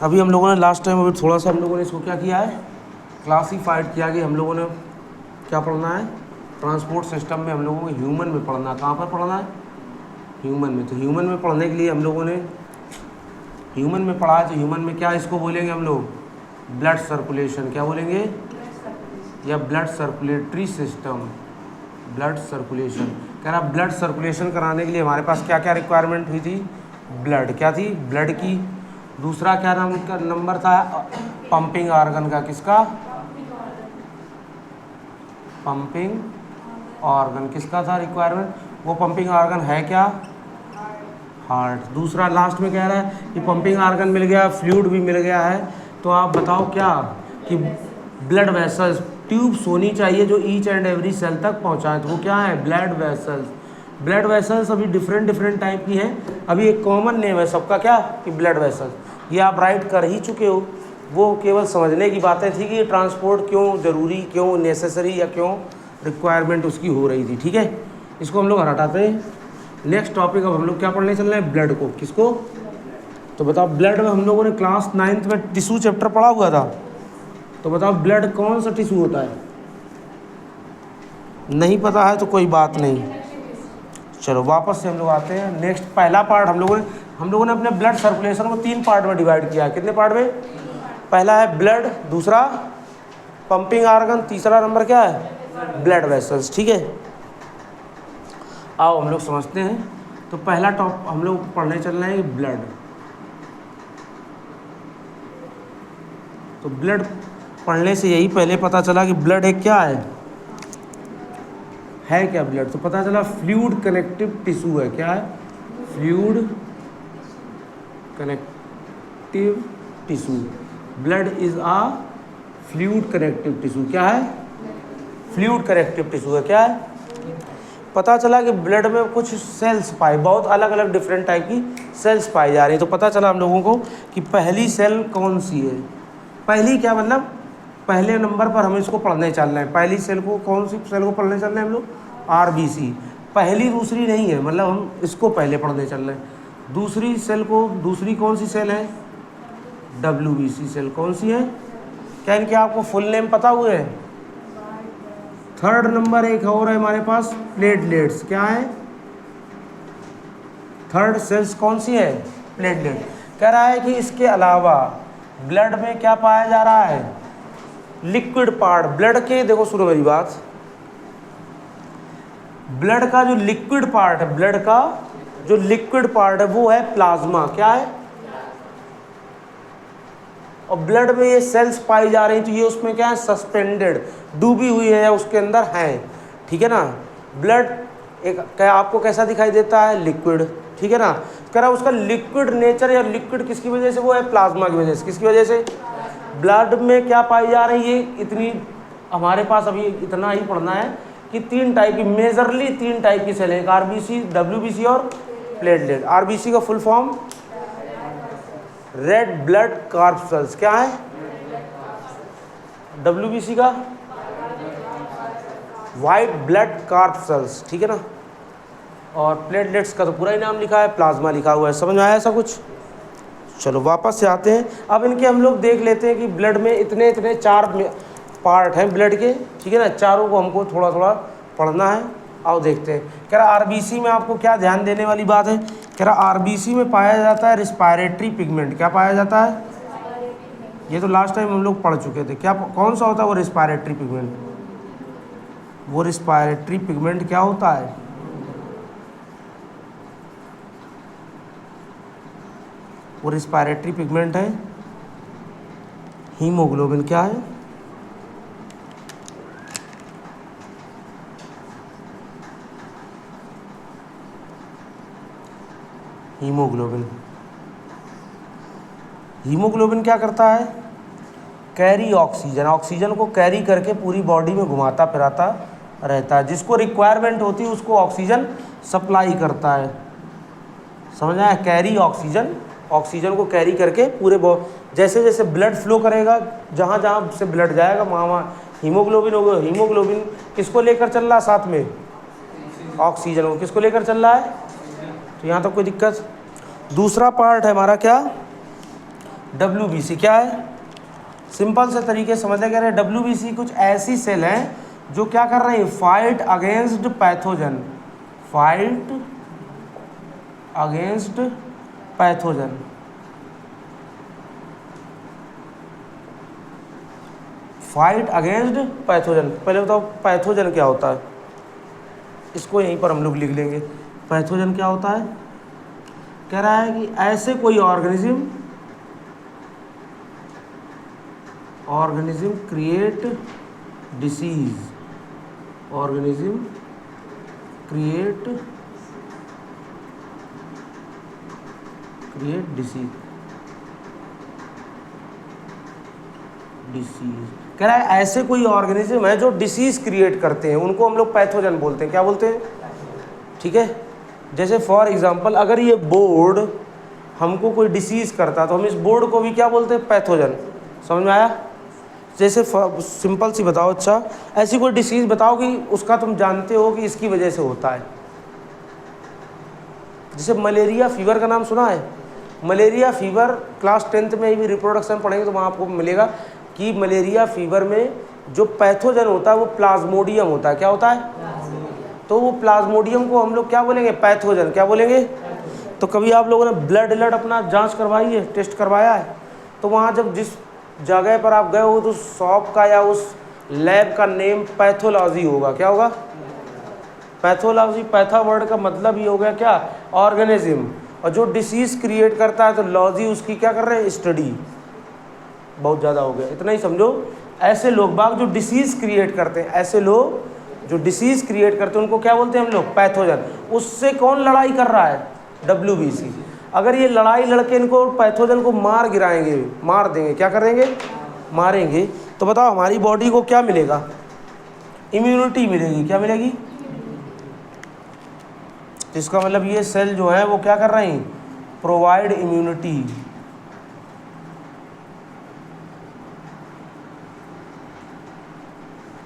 अभी हम लोगों ने लास्ट टाइम अभी थोड़ा सा हम लोगों ने इसको क्या किया है, क्लासीफाइड किया कि हम लोगों ने क्या पढ़ना है, ट्रांसपोर्ट सिस्टम में हम लोगों को ह्यूमन में पढ़ना। कहाँ पर पढ़ना है, ह्यूमन में। तो ह्यूमन में पढ़ने के लिए हम लोगों ने ह्यूमन में पढ़ा है। तो ह्यूमन में क्या इसको बोलेंगे हम लोग, ब्लड सर्कुलेशन। क्या बोलेंगे, या blood circulatory system, blood circulation. कह रहा ब्लड सर्कुलेशन कराने के लिए हमारे पास क्या क्या रिक्वायरमेंट हुई थी, ब्लड। क्या थी, ब्लड की। दूसरा क्या नाम का नंबर था, पंपिंग ऑर्गन का। किसका, पंपिंग ऑर्गन किसका था रिक्वायरमेंट, वो पंपिंग ऑर्गन है क्या, हार्ट। दूसरा लास्ट में कह रहा है कि पंपिंग ऑर्गन मिल गया, फ्लूइड भी मिल गया है, तो आप बताओ क्या कि ब्लड वेसल्स, ट्यूब्स होनी चाहिए जो ईच एंड एवरी सेल तक पहुंचाए। तो वो क्या है, ब्लड वेसल्स। ब्लड वेसल्स अभी डिफरेंट टाइप की हैं। अभी एक कॉमन नेम है सबका क्या, कि ब्लड वेसल्स। ये आप राइट कर ही चुके हो। वो केवल समझने की बातें थी कि ट्रांसपोर्ट क्यों ज़रूरी, क्यों नेसेसरी, या क्यों रिक्वायरमेंट उसकी हो रही थी। ठीक है, इसको हम लोग हटाते हैं। नेक्स्ट टॉपिक अब हम लोग क्या पढ़ने चल रहे हैं, ब्लड को। किसको, तो बताओ ब्लड में हम लोगों ने क्लास 9th में टिश्यू चैप्टर पढ़ा हुआ था। तो बताओ ब्लड कौन सा टिश्यू होता है, नहीं पता है तो कोई बात नहीं। चलो वापस से हम लोग आते हैं। नेक्स्ट पहला पार्ट हम लोगों ने अपने ब्लड सर्कुलेशन को 3 पार्ट में डिवाइड किया है। कितने पार्ट में, पहला है ब्लड, दूसरा पंपिंग ऑर्गन, तीसरा नंबर क्या है, ब्लड वेसल्स। ठीक है, आओ हम लोग समझते हैं। तो पहला टॉप हम लोग पढ़ने चल रहे हैं ब्लड। तो ब्लड पढ़ने से यही पहले पता चला कि ब्लड एक क्या है क्या ब्लड, तो पता चला फ्लूइड कनेक्टिव टिश्यू है। क्या है, fluid connective tissue. Blood is a fluid connective tissue. क्या है, फ्लूइड कनेक्टिव टिश्यू है। क्या है, पता चला कि ब्लड में कुछ सेल्स पाए, बहुत अलग अलग डिफरेंट टाइप की सेल्स पाई जा रही है। तो पता चला हम लोगों को कि पहली सेल कौन सी है, पहली क्या मतलब पहले नंबर पर हम इसको पढ़ने चल रहे हैं। पहली सेल को, कौन सी सेल को पढ़ने चल रहे हैं हम लोग, RBC। पहली दूसरी नहीं है, मतलब हम इसको पहले पढ़ने चल रहे हैं। दूसरी सेल को, दूसरी कौन सी सेल है, WBC सेल। कौन सी है, क्या इनके आपको फुल नेम पता हुए हैं। थर्ड नंबर एक और है हमारे पास, प्लेटलेट्स। क्या है, थर्ड सेल्स कौन सी है, प्लेटलेट। कह रहा है कि इसके अलावा ब्लड में क्या पाया जा रहा है, लिक्विड पार्ट। ब्लड के, देखो सुनो मेरी बात, ब्लड का जो लिक्विड पार्ट है, ब्लड का जो लिक्विड पार्ट है वो है प्लाज्मा। क्या है, और ब्लड में ये सेल्स पाई जा रही हैं, तो ये उसमें क्या है, सस्पेंडेड, डूबी हुई है या उसके अंदर है। ठीक है ना, ब्लड एक क्या आपको कैसा दिखाई देता है, लिक्विड, ठीक है ना। कह रहा उसका लिक्विड नेचर या लिक्विड किसकी वजह से वो है, प्लाज्मा की वजह से। किसकी वजह से, ब्लड में क्या पाई जा रही है, इतनी हमारे पास अभी इतना ही पढ़ना है कि 3 टाइप की, मेजरली 3 टाइप की सेल है, एक आरबीसी, डब्ल्यूबीसी और प्लेटलेट। आरबीसी का फुल फॉर्म रेड ब्लड कॉर्पस्कल्स, क्या है, डब्ल्यूबीसी का वाइट ब्लड कॉर्पस्कल्स, ठीक है ना। और प्लेटलेट्स का तो पूरा ही नाम लिखा है, प्लाज्मा लिखा हुआ है। समझ में आया ऐसा कुछ। चलो वापस से आते हैं, अब इनके हम लोग देख लेते हैं कि ब्लड में इतने इतने 4 पार्ट हैं ब्लड के, ठीक है ना। चारों को हमको थोड़ा थोड़ा पढ़ना है। आओ देखते हैं। कह रहा आरबीसी में आपको क्या ध्यान देने वाली बात है, कह रहा आरबीसी में पाया जाता है रिस्पायरेटरी पिगमेंट। क्या पाया जाता है, ये तो लास्ट टाइम हम लोग पढ़ चुके थे। क्या, कौन सा होता है वो रिस्पायरेटरी पिगमेंट, वो रिस्पायरेटरी पिगमेंट क्या होता है, वो रिस्पायरेटरी पिगमेंट है हीमोग्लोबिन। क्या है, हीमोग्लोबिन। हीमोग्लोबिन क्या करता है, कैरी ऑक्सीजन, ऑक्सीजन को कैरी करके पूरी बॉडी में घुमाता फिराता रहता है। जिसको रिक्वायरमेंट होती है उसको ऑक्सीजन सप्लाई करता है। समझ आया, कैरी ऑक्सीजन, ऑक्सीजन को कैरी करके पूरे जैसे जैसे ब्लड फ्लो करेगा, जहाँ जहाँ से ब्लड जाएगा वहाँ वहाँ हीमोग्लोबिन होगा। हीमोग्लोबिन किसको लेकर चल रहा है साथ में, ऑक्सीजन को किसको लेकर चल रहा है। तो यहाँ तक कोई दिक्कत। दूसरा पार्ट है हमारा क्या, डब्ल्यूबीसी। क्या है, सिंपल से तरीके से समझने कह रहे हैं, डब्ल्यूबीसी कुछ ऐसी सेल हैं जो क्या कर रही है, fight against pathogen, fight against pathogen. Fight against pathogen. पहले बताओ पैथोजन क्या होता है, इसको यहीं पर हम लोग लिख लेंगे। पैथोजन क्या होता है, कह रहा है कि ऐसे कोई organism create disease, organism create disease, कह रहा है ऐसे कोई ऑर्गेनिज्म है जो डिसीज क्रिएट करते हैं, उनको हम लोग पैथोजन बोलते हैं। क्या बोलते हैं, ठीक है। जैसे फॉर एग्जांपल अगर ये बोर्ड हमको कोई डिसीज़ करता तो हम इस बोर्ड को भी क्या बोलते हैं, पैथोजन। समझ में आया। जैसे सिंपल सी बताओ, अच्छा ऐसी कोई डिसीज़ बताओ कि उसका तुम जानते हो कि इसकी वजह से होता है। जैसे मलेरिया फीवर का नाम सुना है, मलेरिया फीवर क्लास 10th में भी रिप्रोडक्शन पढ़ेंगे तो वहाँ आपको मिलेगा कि मलेरिया फीवर में जो पैथोजन होता है वो प्लाज्मोडियम होता है। क्या होता है, तो वो प्लाज्मोडियम को हम लोग क्या बोलेंगे, पैथोजन। क्या बोलेंगे। तो कभी आप लोगों ने ब्लड अपना जांच करवाई है, टेस्ट करवाया है, तो वहाँ जब जिस जगह पर आप गए हो तो शॉप का या उस लैब का नेम पैथोलॉजी होगा। क्या होगा, पैथोलॉजी। पैथा वर्ड का मतलब ही हो गया क्या, ऑर्गेनिज्म। और जो डिसीज़ क्रिएट करता है तो लॉजी उसकी क्या कर रहे हैं, स्टडी। बहुत ज़्यादा हो गया, इतना ही समझो। ऐसे लोग बाग जो डिसीज़ क्रिएट करते हैं, ऐसे लोग जो डिसीज़ क्रिएट करते हैं उनको क्या बोलते हैं हम लोग, पैथोजन। उससे कौन लड़ाई कर रहा है, डब्ल्यूबीसी। अगर ये लड़ाई लड़के इनको पैथोजन को मार गिराएंगे, मार देंगे, क्या करेंगे, मारेंगे, तो बताओ हमारी बॉडी को क्या मिलेगा, इम्यूनिटी मिलेगी। क्या मिलेगी, जिसका मतलब ये सेल जो है वो क्या कर रहे हैं, प्रोवाइड इम्यूनिटी।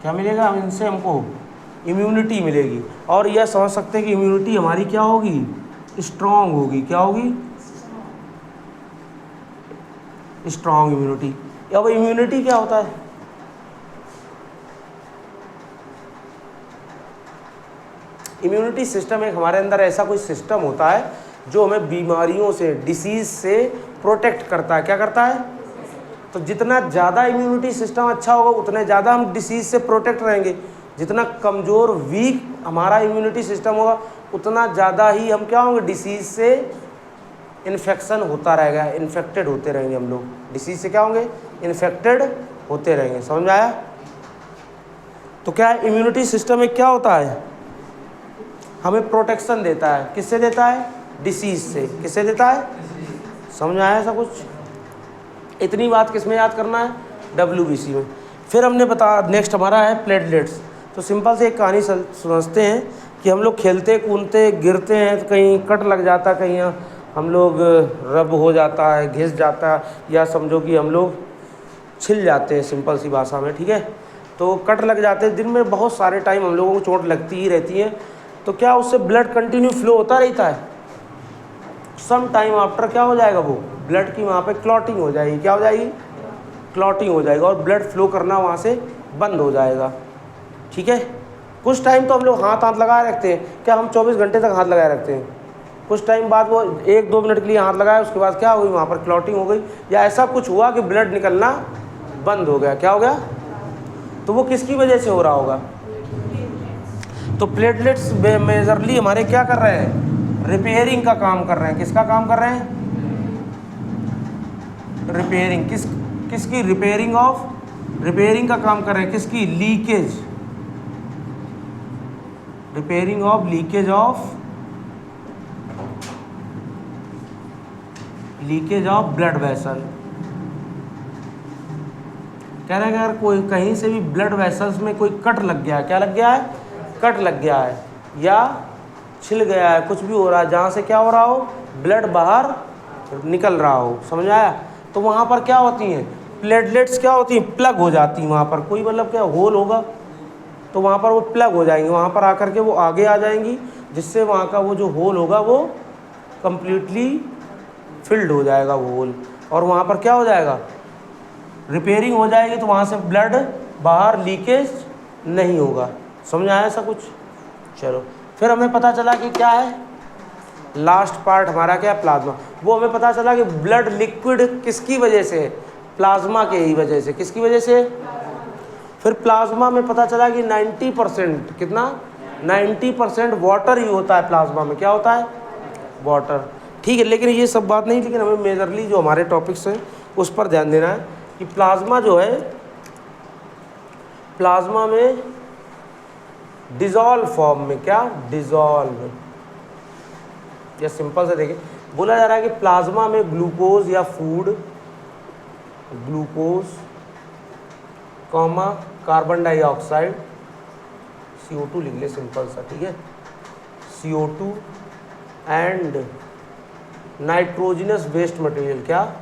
क्या मिलेगा, इनसे हमको इम्यूनिटी मिलेगी। और यह समझ सकते हैं कि इम्यूनिटी हमारी क्या होगी, स्ट्रॉन्ग होगी। क्या होगी, स्ट्रॉन्ग इम्यूनिटी। अब इम्यूनिटी क्या होता है, इम्यूनिटी सिस्टम एक हमारे अंदर ऐसा कोई सिस्टम होता है जो हमें बीमारियों से, डिसीज से प्रोटेक्ट करता है। क्या करता है, तो जितना ज़्यादा इम्यूनिटी सिस्टम अच्छा होगा उतने ज़्यादा हम डिसीज से प्रोटेक्ट रहेंगे। जितना कमज़ोर वीक हमारा इम्यूनिटी सिस्टम होगा उतना ज़्यादा ही हम क्या होंगे, डिसीज से इन्फेक्शन होता रहेगा, इन्फेक्टेड होते रहेंगे हम लोग। डिसीज से क्या होंगे, इन्फेक्टेड होते रहेंगे। समझ में आया। तो क्या है, इम्यूनिटी सिस्टम में क्या होता है, हमें प्रोटेक्शन देता है, किससे देता है? डिसीज से। किससे देता है? समझ आया ऐसा कुछ? इतनी बात किस में याद करना है? WBC में। फिर हमने नेक्स्ट हमारा है प्लेटलेट्स। तो सिंपल से एक कहानी समझते हैं कि हम लोग खेलते कूदते गिरते हैं तो कहीं कट लग जाता, कहीं हम लोग रब हो जाता है, घिस जाता है, या समझो कि हम लोग छिल जाते हैं सिंपल सी भाषा में, ठीक है। तो कट लग जाते हैं, दिन में बहुत सारे टाइम हम लोगों को चोट लगती ही रहती है, तो क्या उससे ब्लड कंटिन्यू फ्लो होता रहता है? सम टाइम आफ्टर क्या हो जाएगा, वो ब्लड की वहाँ पे क्लॉटिंग हो जाएगी। क्या हो जाएगी? क्लॉटिंग हो जाएगा, और ब्लड फ्लो करना वहाँ से बंद हो जाएगा, ठीक है। कुछ टाइम तो हम लोग हाथ लगाए रखते हैं, क्या हम 24 घंटे तक हाथ लगाए रखते हैं? कुछ टाइम बाद वो 1-2 मिनट के लिए हाथ लगाया, उसके बाद क्या हुई, वहाँ पर क्लॉटिंग हो गई, या ऐसा कुछ हुआ कि ब्लड निकलना बंद हो गया। क्या हो गया? तो वो किसकी वजह से हो रहा होगा? तो प्लेटलेट्स मेजरली हमारे क्या कर रहे हैं? रिपेयरिंग का काम कर रहे हैं। किसका काम कर रहे हैं? रिपेयरिंग। किसकी? रिपेयरिंग का काम कर रहे हैं। किसकी? Leakage. Repairing of leakage of blood vessel. कह रहे हैं अगर कोई कहीं से भी ब्लड वेसल्स में कोई कट लग गया है, क्या लग गया है? कट लग गया है, या छिल गया है, कुछ भी हो रहा है, जहाँ से क्या हो रहा हो, ब्लड बाहर निकल रहा हो, समझ आया? तो वहाँ पर क्या होती हैं? प्लेटलेट्स क्या होती हैं? प्लग हो जाती हैं। वहाँ पर कोई मतलब क्या होल होगा, तो वहाँ पर वो प्लग हो जाएंगी, वहाँ पर आकर के वो आगे आ जाएंगी, जिससे वहाँ का वो जो होल होगा वो कम्प्लीटली फिल्ड हो जाएगा वो होल, और वहाँ पर क्या हो जाएगा? रिपेयरिंग हो जाएगी, तो वहाँ से ब्लड बाहर लीकेज नहीं होगा। समझ आया ऐसा कुछ? चलो, फिर हमें पता चला कि क्या है, लास्ट पार्ट हमारा क्या है? प्लाज्मा। वो हमें पता चला कि ब्लड लिक्विड किसकी वजह से है? प्लाज्मा के ही वजह से। किसकी वजह से? फिर प्लाज्मा में पता चला कि 90%, कितना? 90% वाटर ही होता है प्लाज्मा में। क्या होता है? वाटर, ठीक है। लेकिन ये सब बात नहीं, लेकिन हमें मेजरली जो हमारे टॉपिक्स हैं उस पर ध्यान देना है कि प्लाज्मा जो है, प्लाज्मा में डिजॉल्व फॉर्म में, क्या? डिजॉल्व, या सिंपल से देखिए, बोला जा रहा है कि प्लाज्मा में ग्लूकोज या food, glucose comma carbon dioxide, CO2 लिख ले सिंपल सा, ठीक है, CO2 and nitrogenous waste material. क्या?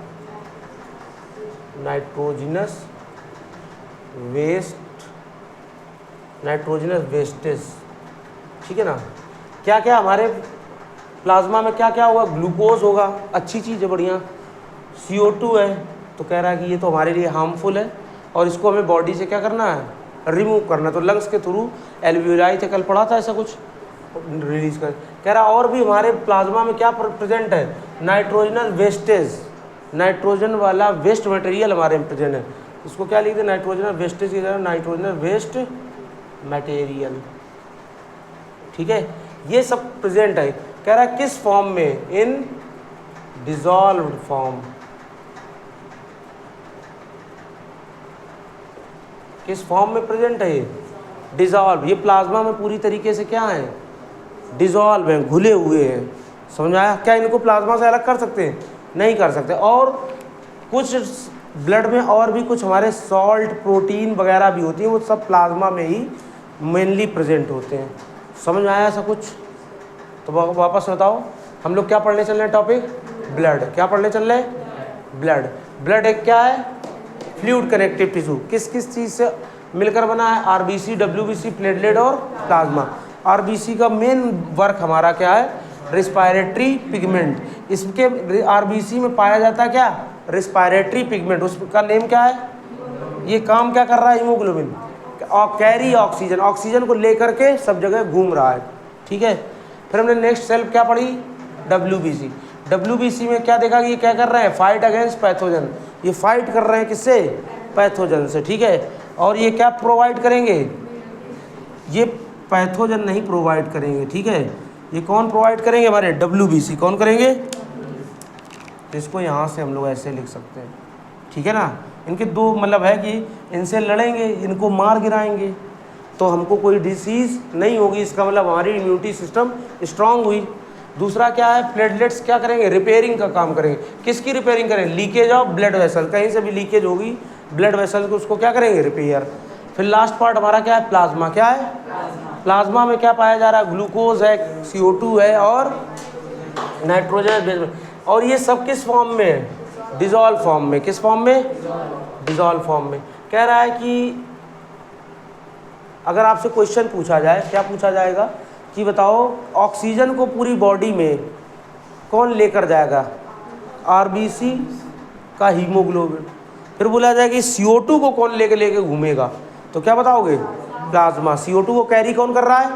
नाइट्रोजिनस वेस्टेज, ठीक है ना। क्या क्या हमारे प्लाज्मा में क्या क्या होगा? ग्लूकोज होगा, अच्छी चीज़ है, बढ़िया। CO2 है, तो कह रहा है कि ये तो हमारे लिए हार्मफुल है, और इसको हमें बॉडी से क्या करना है? रिमूव करना। तो लंग्स के थ्रू एल्वियोलाई थे, कल पढ़ा था ऐसा कुछ, रिलीज कर। कह रहा और भी हमारे प्लाज्मा में क्या प्रेजेंट है? नाइट्रोजनस वेस्टेज, नाइट्रोजन वाला वेस्ट मटेरियल हमारे में प्रेजेंट है। इसको क्या लिखते हैं? नाइट्रोजनस वेस्टेज की जगह नाइट्रोजनस वेस्ट मटेरियल, ठीक है। ये सब प्रेजेंट है। कह रहा है किस फॉर्म में? इन डिजॉल्व्ड फॉर्म। किस फॉर्म में प्रेजेंट है ये? डिजॉल्व। ये प्लाज्मा में पूरी तरीके से क्या है? डिजॉल्व हैं, घुले हुए हैं। समझ आया? क्या इनको प्लाज्मा से अलग कर सकते हैं? नहीं कर सकते। और कुछ ब्लड में और भी कुछ हमारे सॉल्ट, प्रोटीन वगैरह भी होती हैं, वो सब प्लाज्मा में ही मेनली प्रेजेंट होते हैं। समझ आया ऐसा कुछ? तो वापस बताओ, हम लोग क्या पढ़ने चल रहे हैं? Topic blood. क्या पढ़ने चल रहे हैं? ब्लड। ब्लड एक क्या है? Fluid connective tissue. किस किस चीज़ से मिलकर बना है? RBC, WBC, प्लेटलेट और प्लाज्मा। RBC का मेन वर्क हमारा क्या है? Respiratory pigment. इसके RBC में पाया जाता है क्या? Respiratory pigment. उसका नेम क्या है? ये काम क्या कर रहा है? हीमोग्लोबिन, और कैरी ऑक्सीजन, ऑक्सीजन को लेकर के सब जगह घूम रहा है, ठीक है। फिर हमने नेक्स्ट सेल क्या पढ़ी? WBC। WBC में क्या देखा कि ये क्या कर रहे हैं? Fight against pathogen. ये फाइट कर रहे हैं किससे? पैथोजन से, ठीक है। और ये क्या प्रोवाइड करेंगे? ये पैथोजन नहीं प्रोवाइड करेंगे, ठीक है। ये कौन प्रोवाइड करेंगे? हमारे WBC। कौन करेंगे? तो इसको यहाँ से हम लोग ऐसे लिख सकते हैं, ठीक है ना। इनके दो मतलब है कि इनसे लड़ेंगे, इनको मार गिराएंगे, तो हमको कोई डिसीज़ नहीं होगी, इसका मतलब हमारी इम्यूनिटी सिस्टम स्ट्रांग हुई। दूसरा क्या है, प्लेटलेट्स क्या करेंगे, रिपेयरिंग का काम करेंगे। किसकी रिपेयरिंग करेंगे, लीकेज ऑफ ब्लड वेसल, कहीं से भी लीकेज होगी ब्लड वेसल को, उसको क्या करेंगे, रिपेयर। फिर लास्ट पार्ट हमारा क्या है, प्लाज्मा। क्या है, प्लाज्मा में क्या पाया जा रहा है, ग्लूकोज है, CO2 है और नाइट्रोजन, और ये सब किस फॉर्म में है, डिजॉल्व फॉर्म में। किस फॉर्म में, डिजॉल्व फॉर्म में। कह रहा है कि अगर आपसे क्वेश्चन पूछा जाए, क्या पूछा जाएगा कि बताओ ऑक्सीजन को पूरी बॉडी में कौन लेकर जाएगा, RBC का हीमोग्लोबिन। फिर बोला जाए कि CO2 को कौन लेके घूमेगा, तो क्या बताओगे, प्लाज्मा। CO2 को कैरी कौन कर रहा है,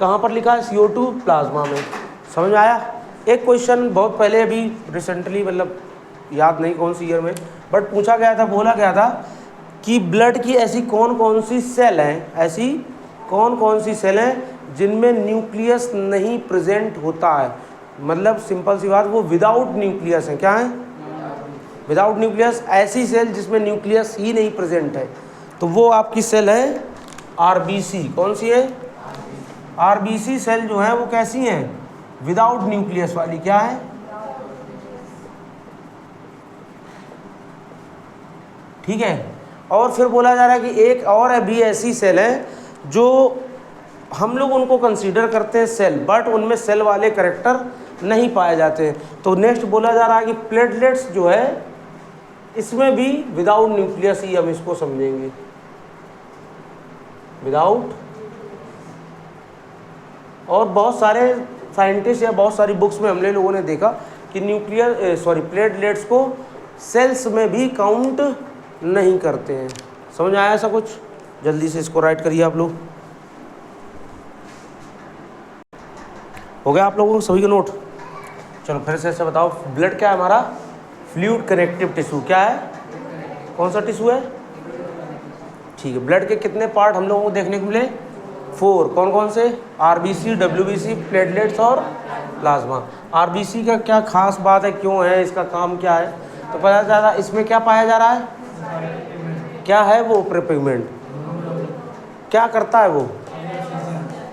कहाँ पर लिखा है, CO2 प्लाज्मा में। समझ में आया। एक क्वेश्चन बहुत पहले अभी रिसेंटली, मतलब याद नहीं कौन सी ईयर में, बट पूछा गया था, बोला गया था कि ब्लड की ऐसी कौन कौन सी सेल हैं, ऐसी कौन कौन सी सेल हैं जिनमें न्यूक्लियस नहीं प्रेजेंट होता है। मतलब सिंपल सी बात, वो विदाउट न्यूक्लियस है। क्या है, विदाउट न्यूक्लियस। ऐसी सेल जिसमें न्यूक्लियस ही नहीं प्रेजेंट है, तो वो आपकी सेल है RBC। कौन सी है, RBC सेल जो है वो कैसी हैं, विदाउट न्यूक्लियस वाली। क्या है, ठीक है। और फिर बोला जा रहा है कि एक और भी ऐसी सेल है जो हम लोग उनको कंसीडर करते हैं सेल, बट उनमें सेल वाले कैरेक्टर नहीं पाए जाते हैं। तो नेक्स्ट बोला जा रहा है कि प्लेटलेट्स जो है, इसमें भी विदाउट न्यूक्लियस ही हम इसको समझेंगे, विदाउट। और बहुत सारे साइंटिस्ट या बहुत सारी बुक्स में हमने लोगों ने देखा कि प्लेटलेट्स को सेल्स में भी काउंट नहीं करते हैं। समझ में आया ऐसा कुछ, जल्दी से इसको राइट करिए आप लोग। हो गया आप लोगों को सभी का नोट। चलो फिर से ऐसे बताओ, ब्लड क्या है हमारा, फ्लूइड कनेक्टिव टिश्यू। क्या है, कौन सा टिश्यू है, ठीक है। ब्लड के कितने पार्ट हम लोगों को देखने को मिले, 4। कौन कौन से, RBC, WBC, प्लेटलेट्स और प्लाज्मा। RBC का क्या खास बात है, क्यों है, इसका काम क्या है, तो पता चला रहा है इसमें क्या पाया जा रहा है, क्या है वो, पिगमेंट। क्या करता है वो,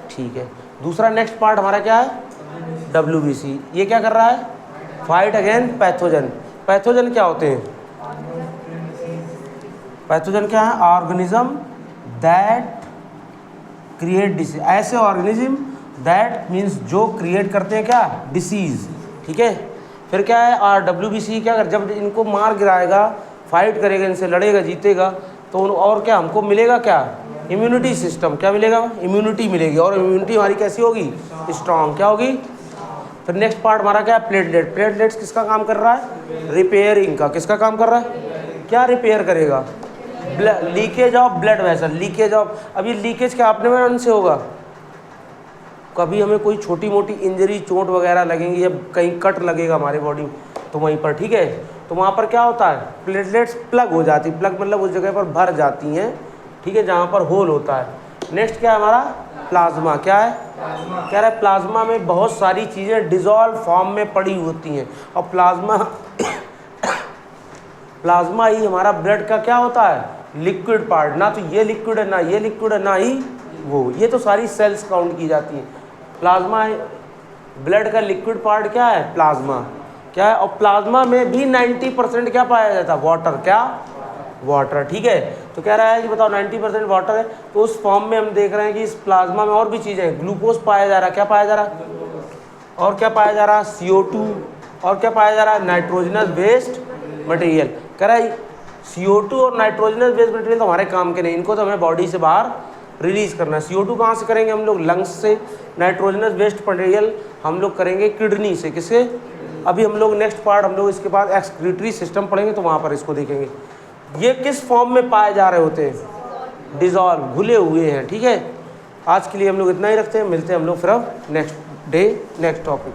ठीक है। दूसरा नेक्स्ट पार्ट हमारा क्या है, WBC। ये क्या कर रहा है, फाइट अगेंस्ट पैथोजन। पैथोजन क्या होते हैं, पैथोजन क्या है, ऑर्गेनिज्म दैट क्रिएट डिसीज। ऐसे ऑर्गेनिज्म दैट मीन्स जो क्रिएट करते हैं क्या, डिसीज, ठीक है। फिर क्या है, WBC क्या कर, जब इनको मार गिराएगा, फाइट करेगा, इनसे लड़ेगा, जीतेगा, तो और क्या हमको मिलेगा, क्या, इम्यूनिटी सिस्टम। क्या मिलेगा, इम्यूनिटी मिलेगी, और इम्यूनिटी हमारी कैसी होगी, स्ट्रांग। क्या होगी। फिर नेक्स्ट पार्ट हमारा क्या है, प्लेटलेट। प्लेटलेट्स किसका काम कर रहा है, रिपेयरिंग का। किसका काम कर रहा है, क्या रिपेयर करेगा, leakage of blood vessel. Leakage of, अब ये लीकेज क्या अपने में से होगा, कभी हमें कोई छोटी मोटी इंजरी, चोट वगैरह लगेंगी या कहीं कट लगेगा हमारे बॉडी में, तो वहीं पर, ठीक है, तो वहाँ पर क्या होता है, प्लेटलेट्स प्लग हो जाती, प्लग मतलब उस जगह पर भर जाती हैं, ठीक है, जहाँ पर होल होता है। नेक्स्ट क्या है हमारा, प्लाज्मा। क्या है, कह रहा है प्लाज्मा में बहुत सारी चीज़ें डिजॉल्व फॉर्म में पड़ी होती हैं, और प्लाज्मा ही हमारा ब्लड का क्या होता है, लिक्विड पार्ट। ना तो ये लिक्विड है, ना ये लिक्विड है, ना ही वो, ये तो सारी सेल्स काउंट की जाती हैं। प्लाज्मा, ब्लड का लिक्विड पार्ट क्या है, प्लाज्मा। क्या है, और प्लाज्मा में भी 90% क्या पाया जाता है, वाटर। क्या, वाटर, ठीक है। तो कह रहा है कि बताओ 90% वाटर है, तो उस फॉर्म में हम देख रहे हैं कि इस प्लाज्मा में और भी चीज़ें हैं। ग्लूकोज पाया जा रहा है, क्या पाया जा रहा है, और क्या पाया जा रहा है, CO2, और क्या पाया जा रहा है, नाइट्रोजनस बेस्ड मटेरियल। कह रहा है CO2 और नाइट्रोजनस बेस्ड मटेरियल तो हमारे काम के नहीं, इनको तो हमें बॉडी से बाहर रिलीज़ करना है। CO2 कहाँ से करेंगे हम लोग, लंग्स से। नाइट्रोजनस बेस्ड मटेरियल हम लोग करेंगे किडनी से। किससे, अभी हम लोग नेक्स्ट पार्ट हम लोग इसके बाद एक्सक्रीटरी सिस्टम पढ़ेंगे, तो वहाँ पर इसको देखेंगे। ये किस फॉर्म में पाए जा रहे होते हैं, डिजॉल्व, घुले हुए हैं, ठीक है। आज के लिए हम लोग इतना ही रखते हैं, मिलते हैं हम लोग फिर अब नेक्स्ट डे नेक्स्ट टॉपिक।